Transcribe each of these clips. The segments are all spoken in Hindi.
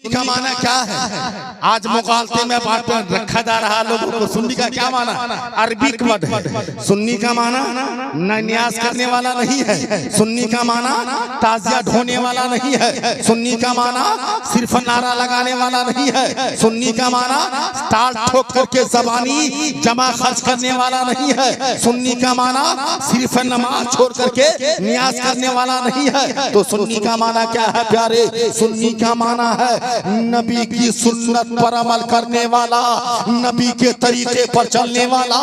का माना क्या है? आज मुगालते में बात रखा जा रहा लोगों को। सुन्नी का क्या माना? अरबिक वर्ड है। सुन्नी का माना न्यास करने वाला नहीं है। सुन्नी का माना ताजिया ढोने वाला नहीं है। सुन्नी का माना सिर्फ नारा लगाने वाला नहीं है। सुन्नी का माना ताल ठोक करके जबानी जमा खर्च करने वाला नहीं है। सुन्नी का माना सिर्फ नमाज छोड़ करके न्यास करने वाला नहीं है। तो सुन्नी का माना क्या है प्यारे? सुन्नी का माना है नबी की सुन्नत पर अमल करने वाला, नबी के तरीके पर चलने वाला।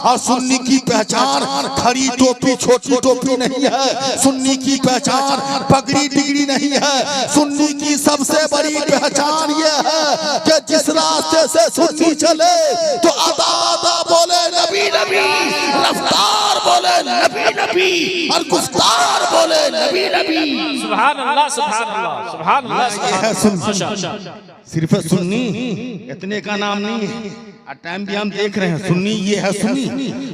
और सुन्नी की पहचान खड़ी टोपी छोटी टोपी नहीं है। सुन्नी की पहचान पगड़ी डिगरी नहीं है। सुन्नी की सबसे बड़ी पहचान ये है कि जिस रास्ते से सुन्नी चले तो अदा अदा बोले नबी नबी, रफ्तार बोले नबी नबी, और गुफ्तार बोले नबी नबी। सुभान अल्लाह सुभान अल्लाह सुभान अल्लाह। सिर्फ सुन्नी इतने का नाम नहीं है। टाइम भी हम देख रहे हैं। सुन्नी ये है,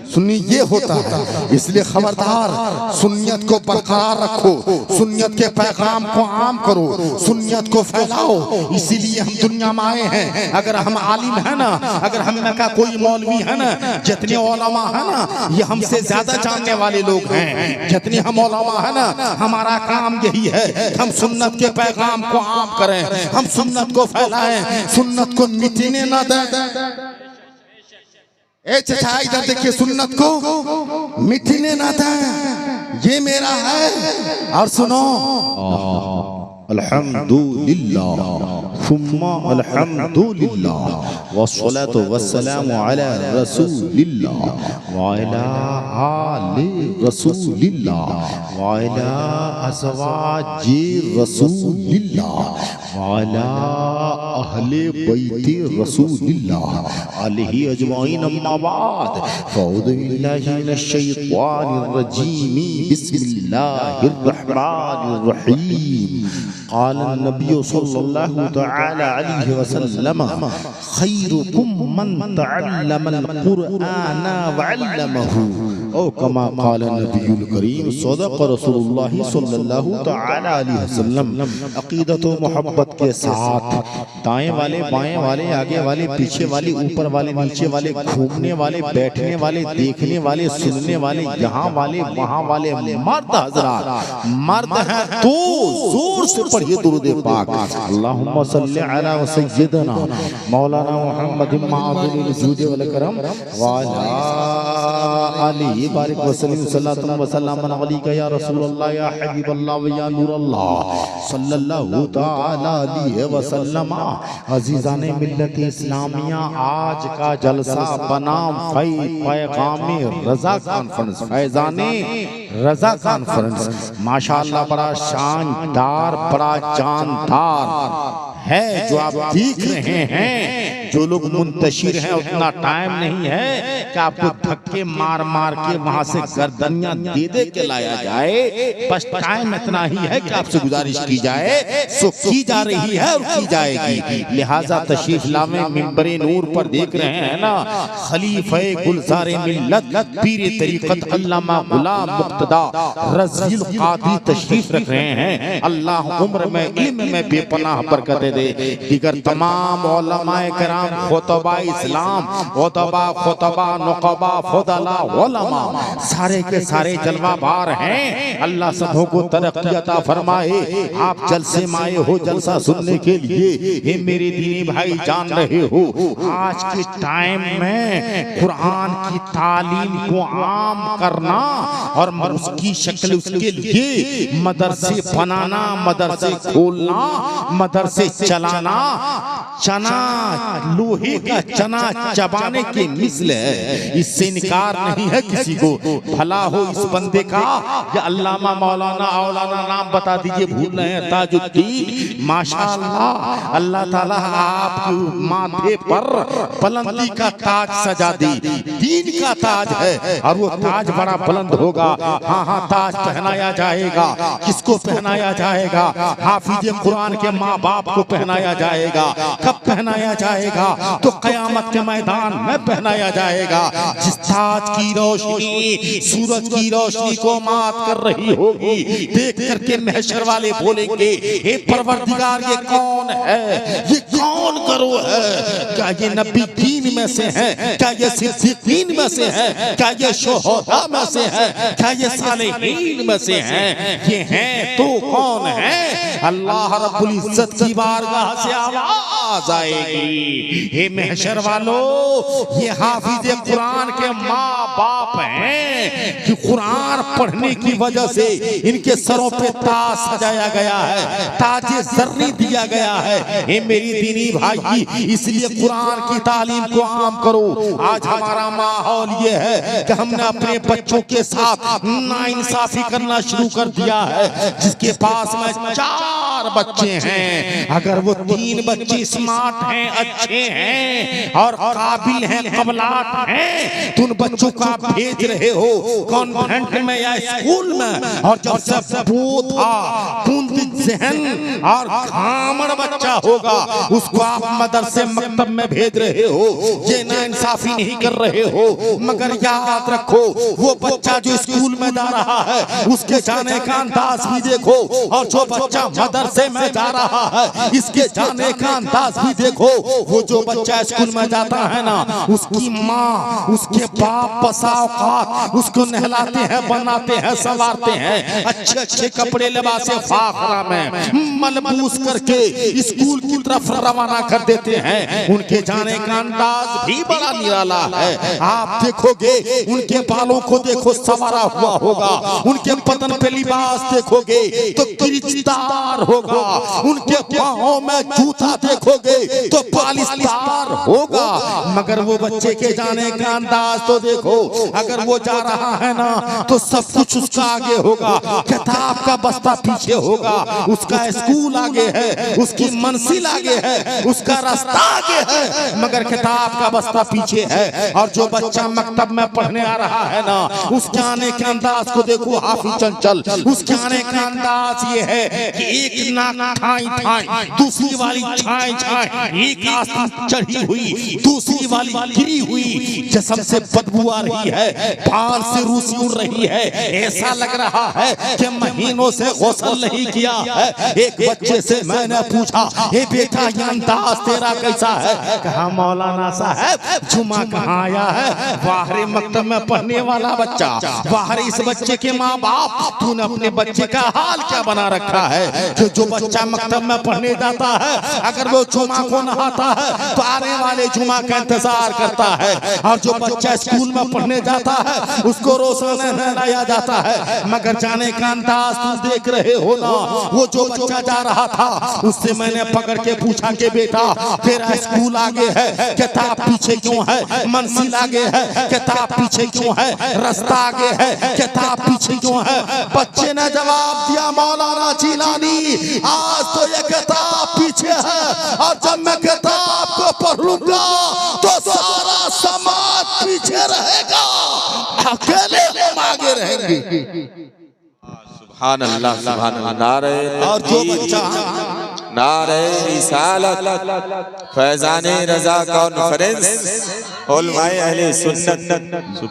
सुन्नी ये होता है। इसलिए खबरदार सुन्नियत को बरकरार रखो, सुन्नियत के पैगाम को आम करो, सुन्नियत को फैलाओ। इसीलिए हम दुनिया में आए हैं। अगर हम आलिम है ना, अगर हम में का कोई मौलवी है ना, जितने उलमा है ना ये हमसे ज्यादा जानने वाले लोग हैं। जितने हम उलमा है ना, हमारा काम यही है हम सुन्नत के पैगाम को आम करें, हम सुन्नत को फैलाएं, सुन्नत को मिटने ना दें। ए चचा इधर देखिए, सुन्नत को मिटने ना दें, ये मेरा है। और सुनो अल्हम्दुलिल्लाह सुम्मा अल्हम्दुलिल्लाह वस्सलातु वस्सलामु अला रसूलिल्लाह व अला आलि रसूलिल्लाह व अला अज़वाजि रसूलिल्लाह व अला अहले बैति रसूलिल्लाह अलैहि अजमाइन। अम्मा बाद फ़अऊज़ु बिल्लाहि मिनश शैतानिर रजीम बिस्मिल्लाहिर रहमानिर रहीम। क़ाल नबी सल्लल्लाहु तआला अलैहि वसल्लम खैरुकुम मन तअल्लमल क़ुरआन व अल्लमहु औ कमा क़ाल नबीयुल करीम सदक़ रसूलुल्लाह सल्लल्लाहु तआला अलैहि वसल्लम। अक़ीदत व मोहब्बत के साथ दाएं वाले बाएं वाले आगे वाले पीछे वाले ऊपर वाले नीचे वाले घूमने वाले बैठने वाले देखने वाले सुनने वाले यहाँ वाले वहाँ वाले मर्द हज़रात मर्द हैं तो जोर से पढ़िए दुरूद पाक। अल्लाहुम्मा सल्लि अला सय्यिदना मौलाना मुहम्मद मादुल वजूद वल करम व अला आलिहि बारिक वसल्लम सल्लल्लाहु वसल्लम अलैका या रसूलल्लाह या हबीबल्लाह व या नूरल्लाह सल्लल्लाहु तआला अलैहि वसल्लम। अजीज़ाने मिल्लत इस्लामिया, आज का जलसा बनाम पैगामे रज़ा कॉन्फ्रेंस, फैज़ाने रज़ा कॉन्फ्रेंस माशाअल्लाह बड़ा शानदार बड़ा जानदार है जो आप देख रहे हैं। जो लोग मुंतशिर हैं उतना टाइम नहीं है कि आपको धक्के मार मार के वहां से गर्दनियां दे दे के लाया जाए। बस टाइम इतना ही है कि आपसे गुजारिश की जाए, सो की जा रही है और की जाएगी। लिहाजा तशरीफ लावे मिंबरे नूर पर देख रहे हैं ना, खलीफे गुलज़ारे मिल्लत पीर तरीक़त अल्लामा गुलाम मुक़्तदा रज़ील क़ादी तशरीफ रख रहे हैं। अल्लाह उम्र में इल्म में बेपनाह बरकत दे। दीगर तमाम उलमाए किराम खुतबा इस्लाम खुतबा नुक़बा फुदला उलमा सारे के सारे जलवा बार हैं। अल्लाह सबों को तरक्की अता फरमाए। आप जलसे में आए हो जलसा सुनने के लिए, ये मेरे दीनी भाई जान रहे हो आज के टाइम में कुरान की तालीम को आम करना और उसकी शक्ल उसके लिए मदरसे बनाना, मदरसे खोलना, मदरसे चलाना। चना लोहे का चना चबाने के मिसल है, इससे इनकार नहीं है किसी को। भला हो इस बंदे का या अल्लामा मौलाना औलाना नाम बता दीजिए, भूल रहे हैं ताजुद्दीन। माशाअल्लाह अल्लाह ताला आपके माथे पर बुलंदी का ताज सजा दी, दीन का ताज है और वो ताज बड़ा बुलंद होगा। हाँ हाँ ताज पहनाया जाएगा। किसको पहनाया जाएगा? हाफिज कुरान के माँ बाप को पहनाया जाएगा। कब पहनाया जाएगा? तो क़यामत के मैदान में पहनाया जाएगा। जिस ताज की रोशनी सूरज की रोशनी को मात कर रही होगी, देख करके महशर वाले बोलेंगे, हे परवरदिगार ये कौन है, ये कौन करो है? क्या ये नबी दीन में से है? क्या ये सिद्दीकीन में से है? क्या ये शुहदा में से है? क्या ये सालिहीन में से है? ये हैं तो कौन है? अल्लाह रब्बुल इज्जत की बारगाह से आवाज आएगी, हे महशर वालों, ये हाफिज कुरान के माँ बाप हैं कि कुरान पढ़ने की वजह से इनके सरों पे ताज सजाया गया है, ताजे जर्री दिया गया है। हे मेरी दीनी भाई, इसलिए कुरान की तालीम को आम करो। आज हमारा माहौल ये है कि हमने अपने बच्चों के साथ नाइंसाफी करना शुरू कर दिया है। जिसके पास में 4 बच्चे हैं, अगर वो 3 बच्चे स्मार्ट हैं, अच्छे हैं और काबिल हैं, कबलाट हैं, तो उन बच्चों को आप भेज रहे हो कॉन्वेंट में या स्कूल में, और जब सब बोधा कुंद जहन और खामड़ बच्चा होगा उसको आप मदरसे मकतब में भेज रहे हो। ये नाइंसाफी नहीं कर रहे हो। मगर याद रखो, वो बच्चा जो स्कूल में जा रहा है उसके जाने का अंदाज भी देखो, और जो बच्चा मदरसे में जा रहा है इसके जाने का अंदाज भी देखो। वो जो बच्चा स्कूल में जाता है ना, उसकी माँ उसके बाप बसाओकात उसको नहलाते हैं, बनाते हैं, संवारते हैं, अच्छे अच्छे कपड़े लिबासे फाखरा में मलबूस करके स्कूल की तरफ रवाना कर देते हैं। उनके जाने का अंदाज भी बड़ा निराला है। आप देखोगे उनके बालों को देखो संवारा हुआ होगा, उनके बदन पे लिबास देखोगे तो किरीचदार होगा, उनके पाँव में जूता देखोगे तो पालिशदार होगा। मगर वो बच्चे के जाने का अंदाज तो देखो, अगर वो जा रहा है ना तो सब कुछ उसका आगे होगा, किताब का बस्ता पीछे होगा, उसका स्कूल आगे है, उसकी मंजिल आगे है, उसका रास्ता आगे है, मगर किताब का बस्ता पीछे है। और जो बच्चा मकतब में पढ़ने आ रहा है ना, उसके आने के अंदाज को देखो हाफिज चंचल, उसके आने का अंदाज ये है कि एक नाक ठाई ठाई, दूसरी वाली छाई छाई, एक आस्तीन चढ़ी हुई, दूसरी वाली गिरी हुई, जिस्म से बदबू आ रही है, बाल से रूसी उड़ रही है, ऐसा लग रहा है कि महीनों से गुस्ल नहीं किया है। एक बच्चे से मैंने पूछा, हे बेटा ये अंदाज तेरा कैसा है? कहा मौलाना साहब जुमा कहाँ आया है? बाहरी मकतब में पढ़ने वाला बच्चा, बाहर इस बच्चे के माँ बाप, तूने अपने बच्चे का हाल क्या बना रखा है कि जो बच्चा मकतब में पढ़ने जाता है अगर वो जुमा को नहाता है तो आने वाले जुमा का इंतजार करता है, और जो बच्चा स्कूल में पढ़ने जाता है उसको रोजाना नहलाया जाता है। मगर जाने का अंदाज तुम देख रहे हो ना, वो जो बच्चा जा रहा था उससे मैंने पकड़ के पूछा कि बेटा तेरा स्कूल आगे है, किताब पीछे क्यों है? मंजिल आगे है, किताब पीछे क्यों है? रास्ता आगे है, किताब पीछे क्यों है? बच्चे ने जवाब दिया, मौलाना जिलानी आज तो ये किताब पीछे है, और जब मैं किताब को पढ़ लूंगा तो सारा समाज पीछे रहेगा, अकेले हम आगे रहेंगे। सुभान अल्लाह, सुभान अल्लाह। नारे और जो बच्चा नारे रिसालत फैजाने रजा कॉन्फ्रेंस उलमाए अहले सुन्नत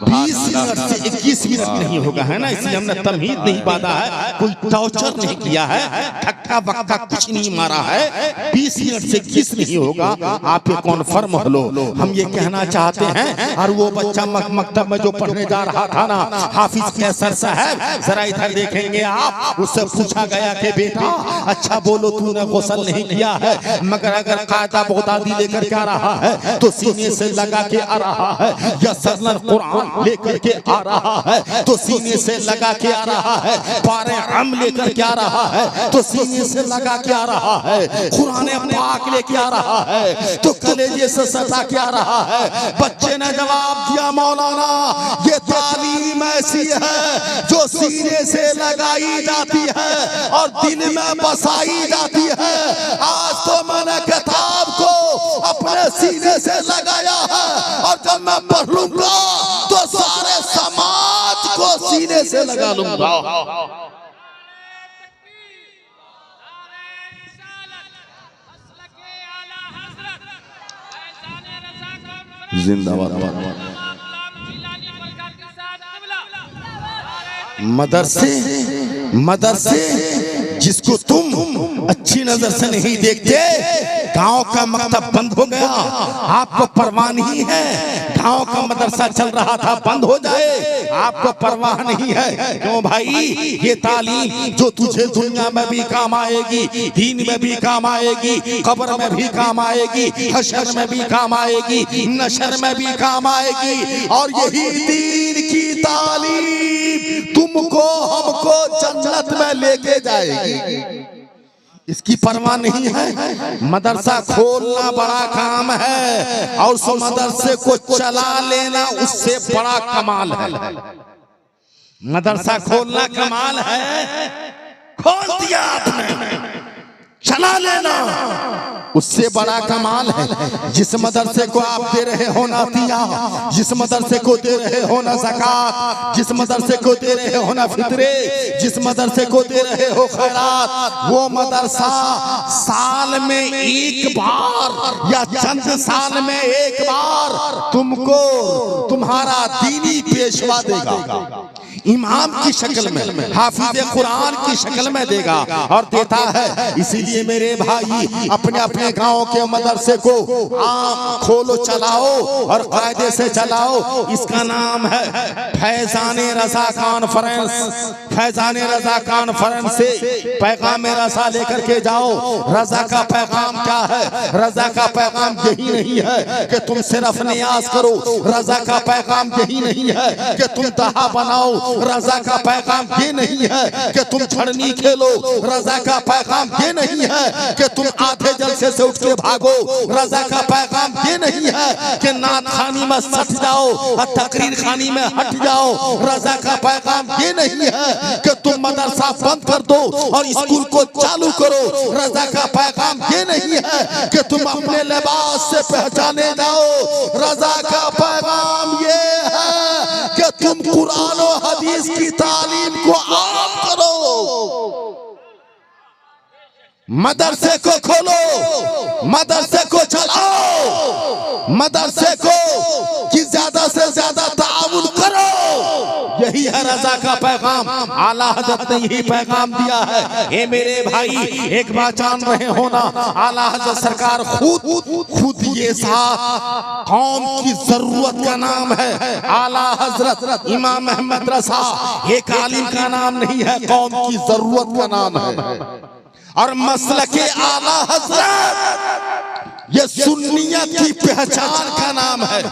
20 मिनट से 21 मिनट नहीं होगा, है ना? इसलिए हमने तमहीद नहीं बांधा है, कोई टॉर्चर नहीं किया है, धक्का बक्का कुछ नहीं मारा है। 20 मिनट से 21 नहीं होगा, आप ये कॉन्फर्म हो लो। हम ये कहना चाहते हैं, और वो बच्चा मकतब में जो पढ़ने जा रहा था ना, हाफिज कैसर साहब, जरा इधर देखेंगे आप, उससे पूछा गया कि बेटा अच्छा बोलो तूने गुस्ल नहीं किया है, मगर अगर कायदा बोतादी लेकर के आ रहा है तो सीने से लगा के आ रहा है, या सरलन कुरान लेकर के आ रहा है तो सीने से लगा के आ रहा है, पारे हम लेकर के आ रहा है तो सीने से लगा के आ रहा है, कुरान पाक लेके आ रहा है तो कलेजे से सटा के आ रहा है। बच्चे ने जवाब दिया, मौलाना ये तालीम ऐसी है जो सीने से लगाई जाती है और दिल में बसाई जाती है। आज तो मैंने किताब को अपने सीने से लगाया है, और जब मैं पढ़ लूंगा तो सारे समाज को सीने से लगा लूंगा। जिंदाबाद। मदरसे जिसको तुम अच्छी नजर से नहीं देखते, गांव का मकतब बंद हो गया, आपको परवाह नहीं है। गांव का मदरसा चल रहा था, बंद हो जाए, आपको परवाह नहीं है। क्यों भाई? ये तालीम जो तुझे दुनिया में भी काम आएगी, दीन में भी काम आएगी, कब्र में भी काम आएगी, हशर में भी काम आएगी, नशर में भी काम आएगी। और यही दीन की तालीम तुमको हमको जन्नत में लेके जाएगी। इसकी परवाह नहीं है। मदरसा खोलना बड़ा काम है और उस मदरसे को चला लेना उससे बड़ा कमाल है। मदरसा खोलना कमाल है, खोल दिया आपने, चला लेना उससे बड़ा कमाल है। जिस मदरसे को आप दे रहे हो ना दिया, जिस मदरसे को दे रहे हो ना ज़कात, जिस मदरसे को दे रहे हो ना फितरे, जिस मदरसे को दे रहे हो खैरात, वो मदरसा साल में एक बार या चंद साल में एक बार तुमको तुम्हारा दीनी पेशवा देगा, इमाम की शक्ल में, हाफिज कुरान की शक्ल में देगा और देता है। इसीलिए मेरे भाई अपने अपने गांव के मदरसे को खोलो, चलाओ और कायदे से चलाओ। इसका नाम है फैजाने रजा कॉन्फ्रेंस। फैजाने रजा कॉन्फ्रेंस से पैगाम रजा लेकर के जाओ। रजा का पैगाम क्या है? रजा का पैगाम यही नहीं है कि तुम सिर्फ नियाज करो, रजा का पैगाम यही नहीं है कि तुम दहा बनाओ, रजा का पैगाम ये नहीं है कि तुम छड़नी खेलो, रजा का पैगाम ये नहीं है कि तुम आधे जलसे से उठ के भागो, रजा का पैगाम ये नहीं है कि नात खानी में सट जाओ और तकरीर खानी में हट जाओ, रजा का पैगाम ये नहीं है कि तुम मदरसा बंद कर दो और स्कूल को चालू करो, रजा का पैगाम ये नहीं है कि तुम अपने लिबास से पहचाने जाओ, रजा का पैगाम ये है कि तुम कुरान और हदीस की तालीम को आम करो। मदरसे को खोलो, मदरसे को चलाओ, मदरसे को कि ज्यादा से ज्यादा ताउन करो। यही है रजा का पैगाम। आला हजरत ने यही पैगाम दिया है। ए मेरे भाई, एक बात जान रहे हो ना, आला हजरत सरकार खुद ये साथ कौम की जरूरत का नाम है। आला हजरत इमाम अहमद रजा एक आलिम का नाम नहीं है, कौम की जरूरत का नाम है। और मसलके आला हजरत ये सुन्नियत की पहचान का नाम है।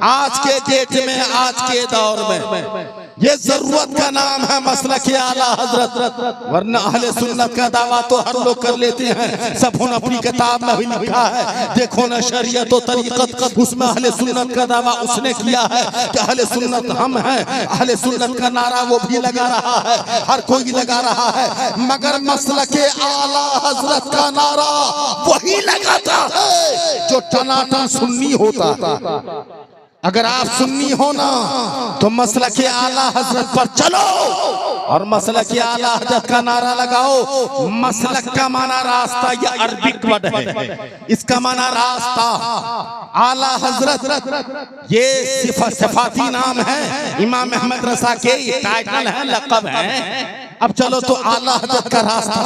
आज के डेट में, आज के दौर में ये जरूरत का नाम है मसलके आला हजरत। वरना अहले सुन्नत का दावा तो हर लोग कर लेते हैं। सब उन अपनी किताब में भी लिखा है, देखो ना शरीयत और तरीकत, उसमें अहले सुन्नत का दावा उसने किया है कि अहले सुन्नत हम हैं। अहले सुन्नत का नारा वो भी लगा रहा है, हर कोई लगा रहा है, मगर मसलके आला हजरत का नारा वही लगाता है जो टनाटन सुन्नी होता। अगर आप सुन्नी हो ना तो मसलके आला हजरत पर चलो और मसलके आला हजरत का नारा लगाओ। मसलक का माना रास्ता, ये अरबिक वर्ड है, इसका माना रास्ता। आला हजरत ये सिफाती नाम है, इमाम अहमद रजा के टाइटल है, लक़ब है। अब चलो तो आला हजरत का रास्ता,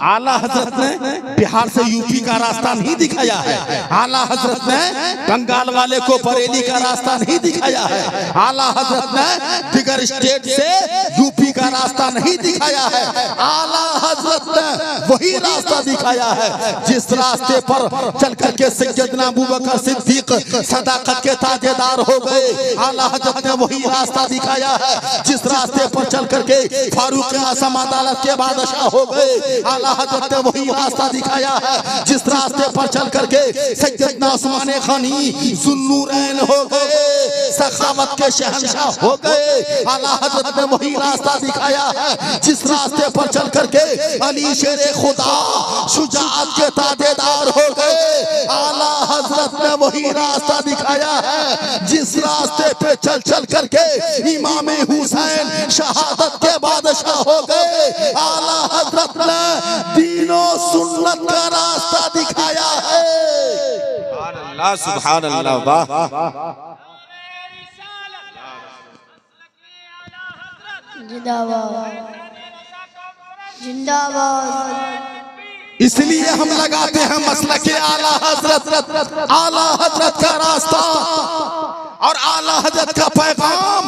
आला हजरत ने बिहार से यूपी का रास्ता नहीं दिखाया है, आला हजरत ने बंगाल वाले को बरेली का रास्ता नहीं दिखाया है, आला हजरत ने दिगर स्टेट से यूपी का रास्ता नहीं दिखाया है। आला हजरत ने वही रास्ता दिखाया है जिस रास्ते पर चल करके सैयदना अबू बकर सिद्दीक सदाकत के ताजेदार हो गए। आला हजरत ने वही रास्ता दिखाया है जिस रास्ते पर चल करके फारूक आज़म अदालत के बादशाह हो गए। आला हजरत ने वही रास्ता दिखाया है जिस रास्ते पर चल करके सैयदना उस्मान गनी ज़ुन्नूरैन हो गए, सखावत के शहंशाह हो गए। आला हजरत ने वही रास्ता दिखाया है जिस रास्ते पर चल करके अली शेरे खुदा शुजाअत के ताजेदार हो गए। आला हजरत ने वही रास्ता दिखाया है जिस रास्ते पे चल करके इमाम हुसैन शहादत के बादशाह हो गए। आला हजरत ने दीनो सुन्नत का रास्ता दिखाया है। सुभान अल्लाह, वाह। जिंदाबाद जिंदाबाद। इसलिए हम लगाते हैं मसलक के आला हजरत का रास्ता और आला हजरत का पैगाम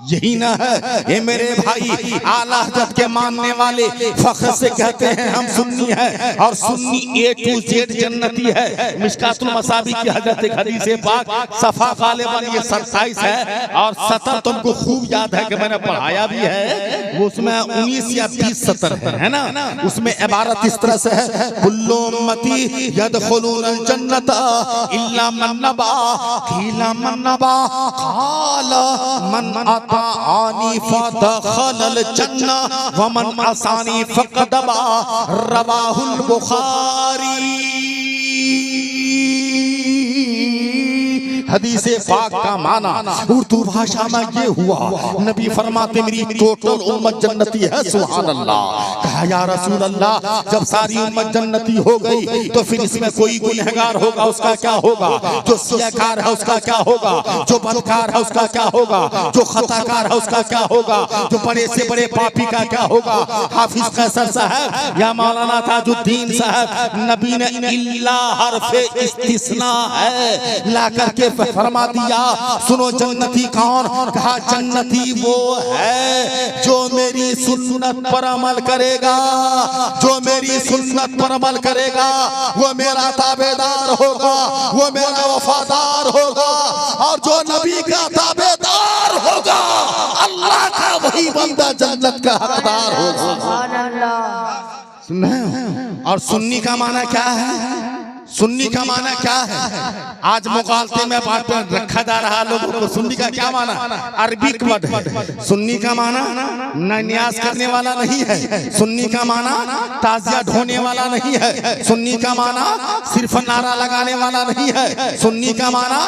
यही ना है। ये मेरे भाई आला हजरत के मानने वाले फख्र से कहते हैं हम सुन्नी है और सुन्नी A to Z जन्नती है। मिशकातुल मसाबी की हजरत एक हदीस पाक सफा गालिबन ये 27 है और 70 तुमको खूब याद है कि मैंने पढ़ाया भी है। वो उसमें 19 या 20 सतर है ना। उसमें इबारत इस तरह से है कुल्लु उम्मती यदखुलूनल जन्नत इल्ला मन नबा कीला मन नबा क़ाला मन अता आनी फदखलल जन्ना व मन असानी फक़द अबा रवाहुल बुखारी। हदीसे पाक का माना उर्दू भाषा में ये हुआ नबी फरमाते मेरी टोटल उम्मत जन्नती है। सुभान अल्लाह। कहा या रसूल अल्लाह जब सारी उम्मत जन्नती हो गई तो फिर इसमें कोई गुनहगार होगा उसका क्या होगा, जो सियाकार है उसका क्या होगा, जो बदकार है उसका क्या होगा, जो खताकार है उसका क्या होगा, जो बड़े से बड़े पापी का क्या होगा। हाफिज कैसर साहब या मौलाना ताजुद्दीन साहब नबी ने इल्ला हरफे इस्तिस्ना है ला करके फरमा दिया सुनो जन्नती कौन। कहा जन्नती वो है जो मेरी सुन्नत पर अमल करेगा, जो मेरी सुन्नत पर अमल करेगा वो मेरा ताबेदार होगा, वो मेरा वफादार होगा और जो नबी का ताबेदार होगा अल्लाह का वही बंदा जन्नत का हकदार होगा। सुभान अल्लाह। सुन रहे हो। और सुन्नी का माना क्या है, सुन्नी का माना क्या है। आज मुगालते में बात रखा जा रहा लोगों को। सुन्नी का क्या माना, अरबिक वर्ड है। सुन्नी का माना न न्यास करने वाला नहीं है, सुन्नी का माना ताजिया ढोने वाला नहीं है, सुन्नी का माना सिर्फ नारा लगाने वाला नहीं है, सुन्नी का माना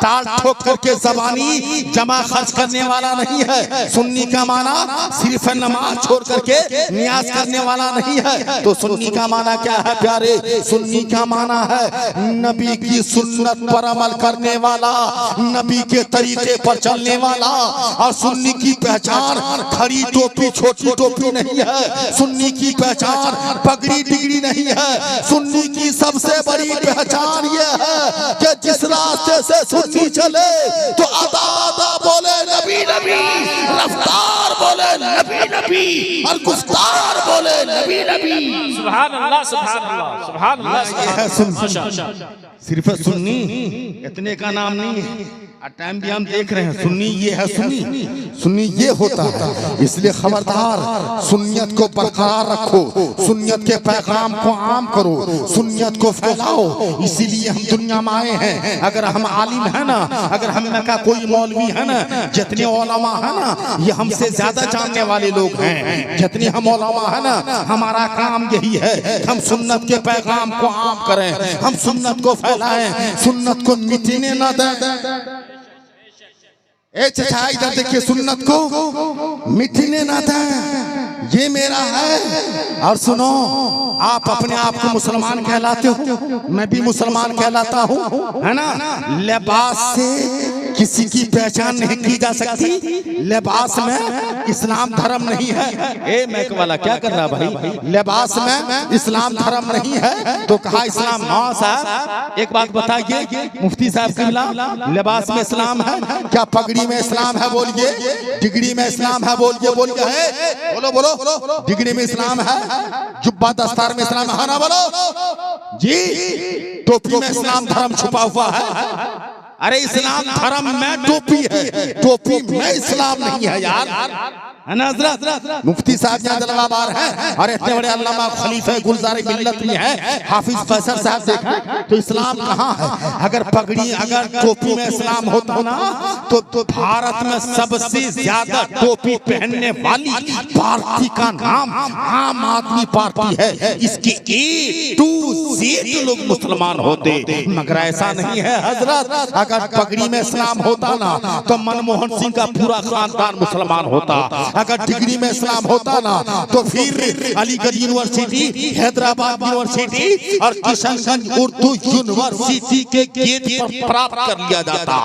ताल ठोक करके जबानी जमा खर्च करने वाला नहीं है, सुन्नी का माना सिर्फ नमाज छोड़ करके न्यास करने वाला नहीं है। तो सुन्नी का माना क्या है प्यारे, सुन्नी का माना है नबी की सुन्नत पर अमल करने वाला, नबी के तरीके पर चलने वाला। और सुन्नी की पहचान खड़ी टोपी छोटी टोपी नहीं है, सुन्नी की पहचान पगड़ी डिगड़ी नहीं है। सुन्नी की सबसे बड़ी पहचान ये है कि जिस रास्ते से सुन्नी चले तो अदा अदा बोले नबी नबी, रफ्तार बोले नबी नबी और गुफ्तार बोले नबी नबी। सुभान अल्लाह सुभान अल्लाह सुभान अल्लाह। ये है सुन्नी। सिर्फ सुन्नी इतने का नाम नहीं है। टाइम भी हम देख रहे हैं सुन्नी ये है, सुन्नी सुन्नी ये होता है। इसलिए खबरदार सुन्नियत को बरकरार रखो, सुन्नियत के पैगाम को आम करो, सुन्नियत को फैलाओ। इसीलिए हम दुनिया में आए हैं। अगर हम आलिम है ना, अगर हम में का कोई मौलवी है ना, जितने उलमा है ना ये हमसे ज्यादा जानने वाले लोग हैं। जितने हम उलमा है ना हमारा काम यही है हम सुन्नत के पैगाम को आम करें, हम सुन्नत को फैलाएं, सुन्नत को मिटने न दें। ए चचा इधर देखिए, सुन्नत को मिटने ना दें, ये मेरा है। और सुनो आप अपने आप को मुसलमान कहलाते हो, मैं भी मुसलमान कहलाता हूँ, है ना। लिबास से किसी की पहचान नहीं की जा सकती, लिबास में इस्लाम धर्म नहीं है। ए मैक वाला क्या कर रहा भाई, लिबास में इस्लाम धर्म नहीं है तो कहा इस्लाम। हाँ साहब एक बात बताइए मुफ्ती साहब किबला, लिबास में इस्लाम है क्या, पगड़ी में इस्लाम है बोलिए, डिग्री में इस्लाम है बोलिए, बोलिए है बोलो बोलो, डिग्री में इस्लाम है, जुब्बा दस्तार में इस्लाम है ना बोलो जी, टोपी में इस्लाम धर्म छुपा हुआ है। अरे इस्लाम धर्म में टोपी है, टोपी में इस्लाम नहीं है यार, है ना हज़रत। मुफ्ती साहब यहाँ जलवाबार है और इतने बड़े अल्लामा खलीफा गुलजार मिल्लत भी है हाफिज फैसल साहब देखा तो इस्लाम कहाँ है। अगर पगड़ी अगर टोपी में इस्लाम होता ना तो भारत में सबसे ज्यादा टोपी पहनने वाली पार्टी का नाम आम आदमी पार्टी है। इसके A to Z लोग मुसलमान होते, मगर ऐसा नहीं है हजरत। अगर पगड़ी में इस्लाम होता ना तो मनमोहन सिंह का पूरा खानदान मुसलमान होता। अगर डिग्री में इस्लाम होता ना तो फिर अलीगढ़ यूनिवर्सिटी, हैदराबाद यूनिवर्सिटी और किशनगंज उर्दू यूनिवर्सिटी के गेट पर प्राप्त कर लिया जाता।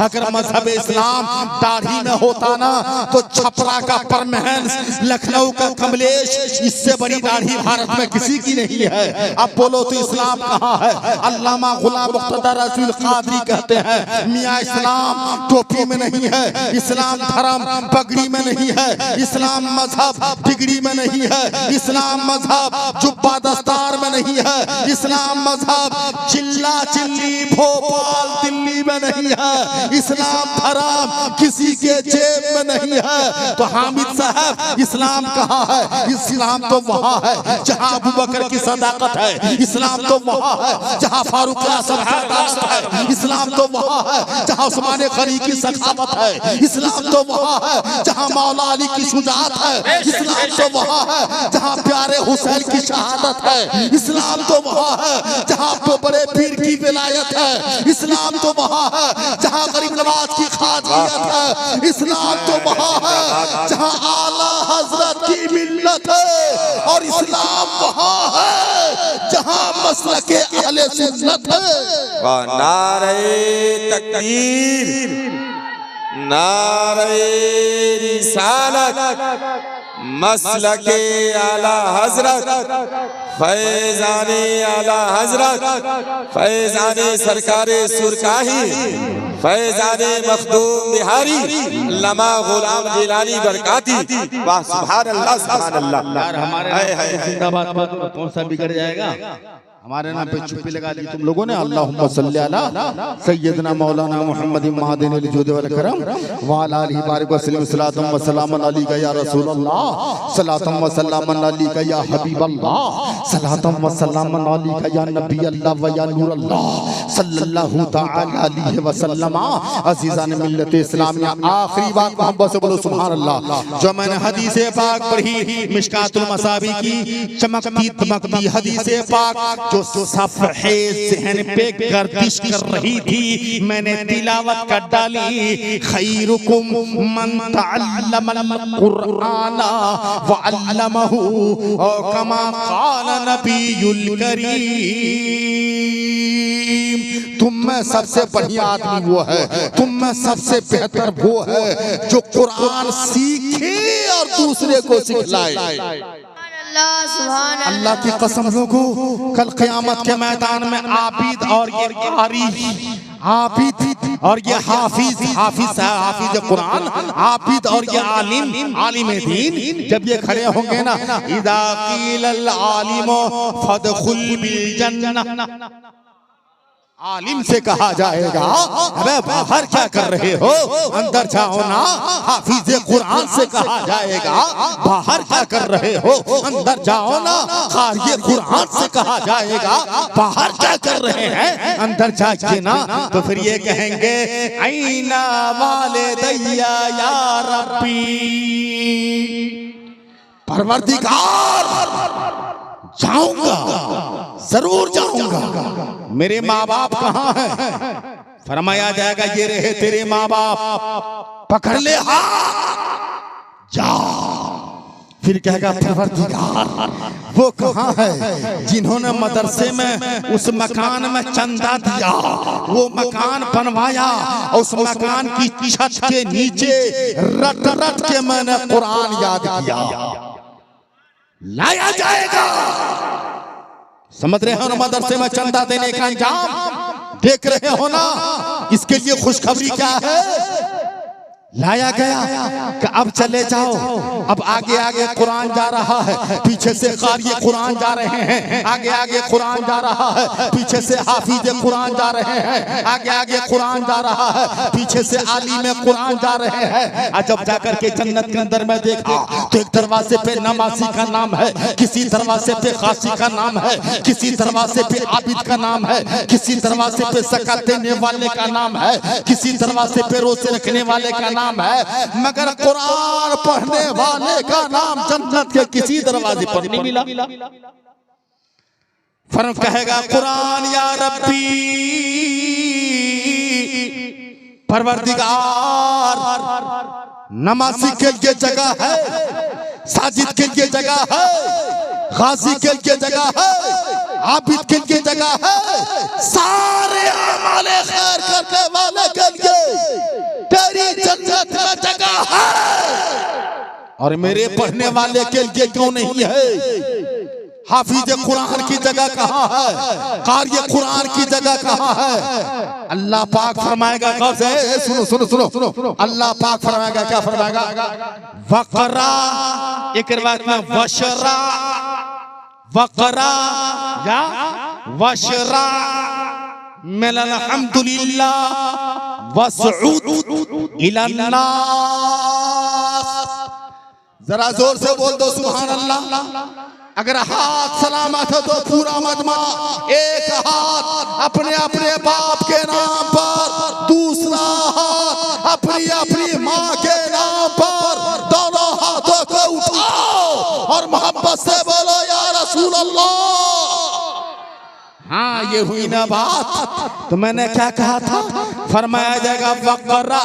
अगर मजहब इस्लाम दाढ़ी में होता ना तो छपरा का परमहंस, लखनऊ का कमलेश, इससे बड़ी दाढ़ी भारत में किसी की नहीं है। अब बोलो तो इस्लाम कहाँ है? अल्लामा गुलाम मुर्तजा रसूल कादरी कहते हैं मियाँ इस्लाम टोपी में नहीं है, इस्लाम धर्म पगड़ी में नहीं है, इस्लाम मजहब डिग्री में नहीं है, इस्लाम मजहब जुब्बा दस्तार में नहीं है, इस्लाम मजहब चिल्ला चिल्ली भोपाल दिल्ली में नहीं है, इस्लाम धर्म किसी के जेब में नहीं है। तो हामिद साहब इस्लाम कहाँ है? इस्लाम तो वहाँ है जहाँ अबू बकर की सदाकत है, इस्लाम तो वहाँ है जहाँ फारूक आज़म है, इस्लाम तो वहाँ है जहाँ उस्मान गनी की सखावत है, इस्लाम तो वहाँ है जहाँ मौला अली की शुजाअत है, इस्लाम तो वहाँ है जहाँ प्यारे हुसैन की शहादत है, इस्लाम तो वहाँ है जहाँ तो बड़े पीर की विलायत है, इस्लाम तो वहाँ है जहाँ गरीब नवाज की खादियत है, इस्लाम तो वहाँ है जहाँ आला हजरत की मिल्लत है, और इस्लाम वहाँ है जहाँ मसलके अहले सुन्नत है। नारे तकबीर, नारे रिसालत, मसलके आला हजरत, फैज़ाने आला हजरत, फैज़ाने सरकारे सुरकाही, फैज़ाने मखदूम बिहारी, अल्लामा गुलाम जिलानी बरकाती। वाह सुभान अल्लाह, सुभान अल्लाह। यार हमारे जिंदाबाद कौन सा बिगड़ जाएगा? हमारे नाम पे चुप्पी लगा दी तुम लोगों ने। अल्लाहुम्मा सल्ली अला सय्यदना मौलाना मुहम्मद मादिन अल जुद वल करम व अला आलिहि बारिक व सल्लम सलातम व सलामन अलैका या रसूल अल्लाह, सलातम व सलामन अलैका या हबीब अल्लाह, सलातम व सलामन अलैका या नबी अल्लाह व या नूर अल्लाह सल्लल्लाहु तआला अलैहि व सल्लम। अजीजान मिल्लत इस्लामिया, आखिरी बात मोहब्बत से बोलो सुभान अल्लाह। जो मैंने हदीस पाक पढ़ी मिशकातुल मसाबी की चमकती दमकती हदीस पाक जो सफ़हे ज़हन पे गर्दिश कर रही थी, मैंने तिलावत कर डाली। खैरुकुम मन तअल्लमल कुरआना व अल्लमहु कमा क़ाल नबियुल करीम। तुम में सबसे बढ़िया आदमी वो है, तुम में सबसे बेहतर वो है जो कुरान सीखे और दूसरे को सिखलाए। अल्लाह की कसम लोगों, कल क़यामत के मैदान में आबिद और ये कारी, आबिद और ये हाफिज, हाफिज है हाफिज कुरान, आबिद और ये आलिम, आलिम दीन, जब ये खड़े होंगे ना, इदा क़ीलल आलिमो फदखुल बिल जन्नह, आलिम से कहा जाएगा अबे बाहर क्या कर रहे हो, अंदर जाओ ना। हाफिज कुरान से कहा जाएगा बाहर क्या कर रहे हो, अंदर जाओ ना। क़ारी कुरान से कहा जाएगा बाहर क्या कर रहे हैं, अंदर जाइए ना। तो फिर ये कहेंगे ऐना वालिदैया या रब्बी, परवरदिगार जाऊंगा, जरूर जाऊंगा। मेरे माँ बाप कहाँ हैं? फरमाया जाएगा ये रहे तेरे माँ बाप, पकड़ ले हाथ जा। फिर कहेगा परवरदिगार वो कहाँ है जिन्होंने मदरसे में उस मकान में चंदा दिया, वो मकान बनवाया, उस मकान की छत के नीचे रट रट के मैंने कुरान याद किया। लाया जाएगा, समझ रहे हो ना? मदरसे में चंदा देने का अंजाम देख रहे हो ना? इसके लिए खुशखबरी क्या है? लाया गया कि अब चले जाओ, अब आगे आगे कुरान जा रहा है, पीछे से क़ारी कुरान जा रहे हैं, आगे आगे कुरान जा रहा है, पीछे से हाफिज कुरान जा रहे हैं, आगे आगे कुरान जा रहा है, पीछे से आलिम कुरान जा रहे हैं। और जब जाकर के जन्नत के अंदर में देखा तो एक दरवाजे पे नमाजी का नाम है, किसी दरवाजे पे खासी का नाम है, किसी दरवाजे पे आबिद का नाम है, किसी दरवाजे पे ज़कात देने वाले का नाम है, किसी दरवाजे पे रोज़े रखने वाले का नाम है, मगर कुरान पढ़ने वाले का नाम जन्नत के किसी दरवाजे पर नहीं मिला। फर्क कहेगा कुरान या रब्बी परवरदिगार नमाजी के लिए जगह है, साजिद के लिए जगह है, गाजी के लिए जगह है, आबिद के लिए जगह है, सारे अमाले खैर करने वाले के लिए तेरी जन्नत में जगह है। और मेरे पढ़ने वाले के लिए क्यों नहीं है? हाफिज कुरान की जगह कहाँ है? कारी कुरान की जगह कहाँ है? अल्लाह पाक फरमाएगा, कौन से सुनो सुनो सुनो सुनो, अल्लाह पाक फरमाएगा, क्या फरमाएगा? वक़रा, एक रिवायत में वशरा, वक़रा या वशरा मिनल हम्दुलिल्लाह वसऊद इलन्नास। जरा जोर से बोल दो सुभान अल्लाह। अगर हाथ सलामत हो तो पूरा मजमा एक हाथ अपने अपने बाप के नाम पर, दूसरा हाथ अपनी अपनी माँ के नाम पर, दोनों हाथों को उठाओ और मोहब्बत से बोलो या रसूल अल्लाह। हाँ, ये हुई ना बात। तो मैंने क्या कहा था? फरमाया जाएगा वक़रा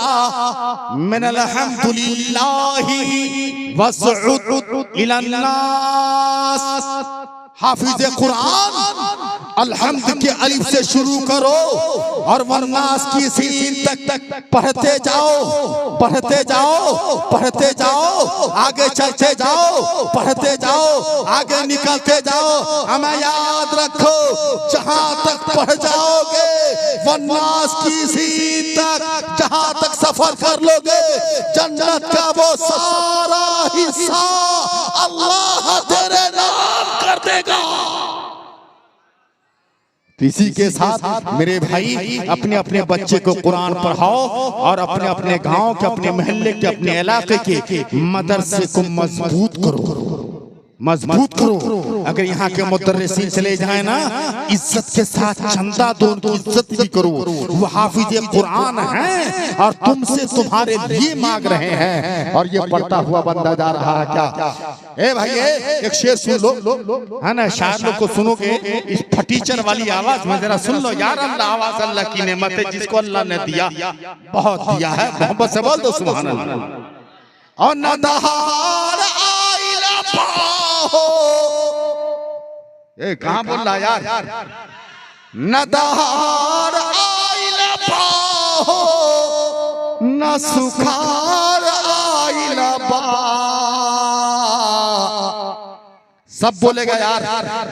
मिनल हम्दुलिल्लाहि वसऊद इलन्नास। हाफिज कुरान अलहम्द के अलिफ से शुरू करो और वन्नास की सीन तक पढ़ते जाओ, पढ़ते जाओ, पढ़ते जाओ, आगे चलते जाओ, पढ़ते जाओ, आगे निकलते जाओ। हमें याद रखो, जहां तक पढ़ जाओगे वन्नास की सीन तक, जहां तक सफर कर लोगे, जन्नत का वो सारा हिस्सा अल्लाह तेरे नाम कर देगा। इसी के साथ मेरे भाई अपने अपने बच्चे को कुरान पढ़ाओ और अपने अपने गांव के, अपने मोहल्ले के, अपने इलाके के मदरसे को मजबूत करो, मजबूत करो। अगर यहाँ के मुदर्रिसीन चले जाए ना, इज्जत के साथ चंदा दो, उनकी इज्जत भी करो। वो हाफिज कुरान हैं और तुमसे तुम्हारे लिए मांग रहे हैं, और ये पढ़ता हुआ बंदा जा रहा है। क्या ए भाई, एक शेर सुन लो, है ना? शायर लोग को सुनोगे इस फटीचर वाली आवाज में, जरा सुन लो यार। अल्लाह आवाज अल्लाह की नेमत है, जिसको अल्लाह ने दिया बहुत दिया है। मोहब्बत से बोल दो सुभान अल्लाह। और न दहार आइला पाहो, ए कहां बोल रहा यार? न दहार आइला पाहो, न सुखार आइला बा। सब बोलेगा यार।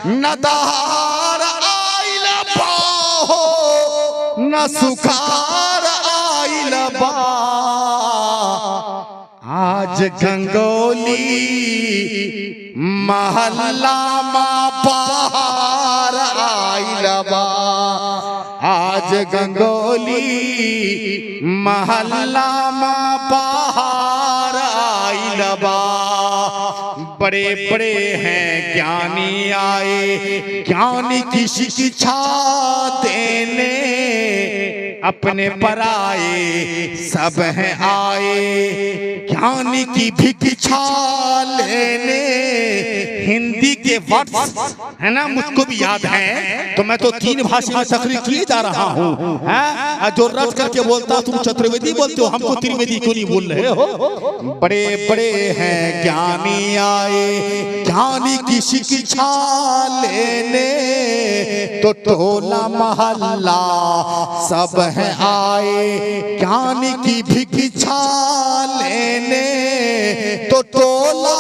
न दहार आइला पाहो, न सुखार आइला बा। आज गंगोली महल्ला मा बहार आइला बा। आज गंगोली महल्ला मा बहार आइला बा। बड़े बड़े हैं ज्ञानी आए, ज्ञानी की शिक्षा देने, अपने पराए सब हैं आए, ज्ञानी की भिक्षा लेने। हिंदी के वर्ड्स है ना, मुझको भी याद है, तो मैं तो 3 भाषा में तकरीर किए जा रहा हूँ। जो रट करके बोलता तुम चतुर्वेदी बोलते हो, हमको त्रिवेदी क्यों नहीं बोल रहे हो? बड़े बड़े हैं ज्ञानी आए, ज्ञानी की शिक्षा लेने, तो टोला मोहल्ला सब है आए, ज्ञानी की भिक्षा लेने। तो टोला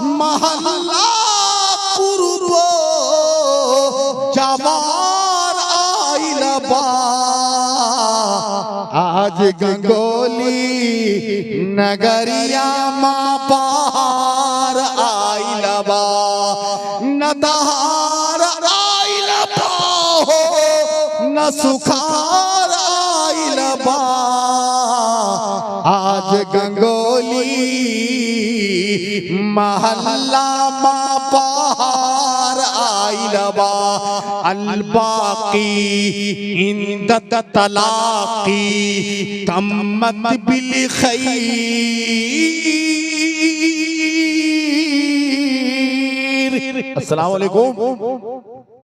मोहल्ला कुर्बो जवार आइला बा। आज गंगोली नगरिया माँ बहार आइला बा। न दहार आइला पाहो, न सुखार आइला बा। आज गंगोली महल्ला माँ बहार आइला बा। अलबाकी इंद तलाकी तम्मत बिल खैर। अस्सलाम वालेकुम।